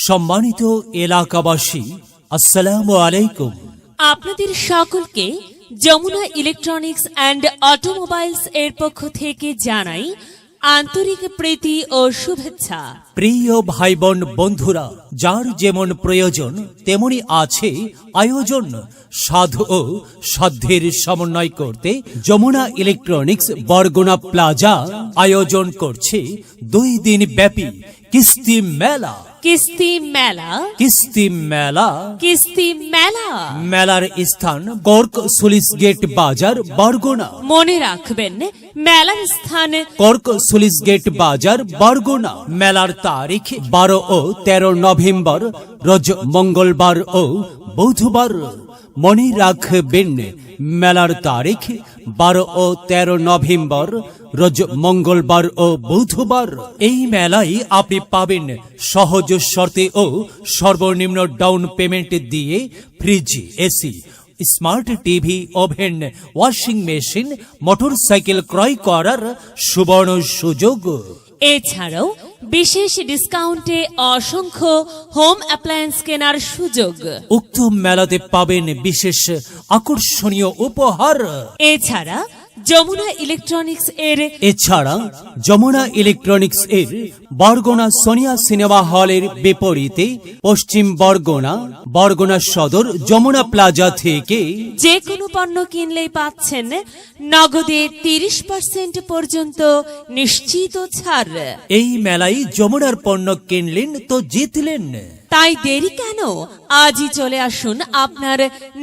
সম্মানিত এলাকাবাসী, আসসালামু আলাইকুম। আপনাদের সকলকে যমুনা ইলেকট্রনিক্স অ্যান্ড অটোমোবাইলস এর পক্ষ থেকে জানাই আন্তরিক প্রীতি ও শুভেচ্ছা। প্রিয় ভাই বোন বন্ধুরা, যার যেমন প্রয়োজন তেমনি আছে আয়োজন। সাধু ও সাধ্যের সমন্বয় করতে যমুনা ইলেকট্রনিক্স বরগুনা প্লাজা আয়োজন করছে 2 দিন ব্যাপী কিস্তি মেলা। কিস্তি মেলা, কিস্তি মেলা, কিস্তি মেলা। মেলার স্থান কর্ক সুলিস গেট বাজার বরগুনা। মনে রাখবেন, মেলার স্থান কর্ক সুলিস গেট বাজার বরগুনা। মেলার তারিখ 12 ও 13 নভেম্বর, রোজ মঙ্গলবার ও বুধবার। মনে রাখবেন, মেলার তারিখ 12 ও 13 নভেম্বর, রোজ মঙ্গলবার ও বুধবার। এই মেলায় আপনি পাবেন সহজ শর্তে ও সর্বনিম্ন ডাউন পেমেন্ট দিয়ে fridge, AC, smart TV, oven, washing machine, motorcycle ক্রয় করার সুবর্ণ সুযোগ। এছাড়াও বিশেষ ডিসকাউন্টে অসংখ্য হোম অ্যাপ্লায়েন্স কেনার সুযোগ। উক্ত মেলাতে পাবেন বিশেষ আকর্ষণীয় উপহার। এছাড়া যমুনা ইলেকট্রনিক্স এর বরগুনা সোনিয়া সিনেমা হলের বিপরীতে পশ্চিম বরগুনা সদর যমুনা প্লাজা থেকে যে কোনো পণ্য কিনলেই পাচ্ছেন নগদে 30% পর্যন্ত নিশ্চিত ছাড়। এই মেলায় যমুনার পণ্য কিনলেন তো জিতলেন। তাই দেরি কেন? আজই চলে আসুন আপনার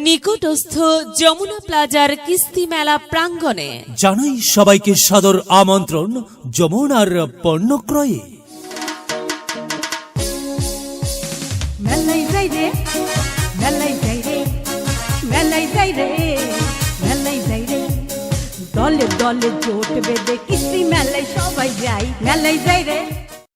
নিকটস্থ যমুনা প্লাজার কিস্তি মেলা প্রাঙ্গণে। জানাই সবাইকে সাদর আমন্ত্রণ যমুনার পণ্য ক্রয়ে। মেলাই যাই রে, মেলাই যাই রে, মেলাই যাই রে, মেলাই যাই রে। দলে দলে জোট বেঁধে কিস্তি মেলায় সবাই যাই, মেলাই যাই রে।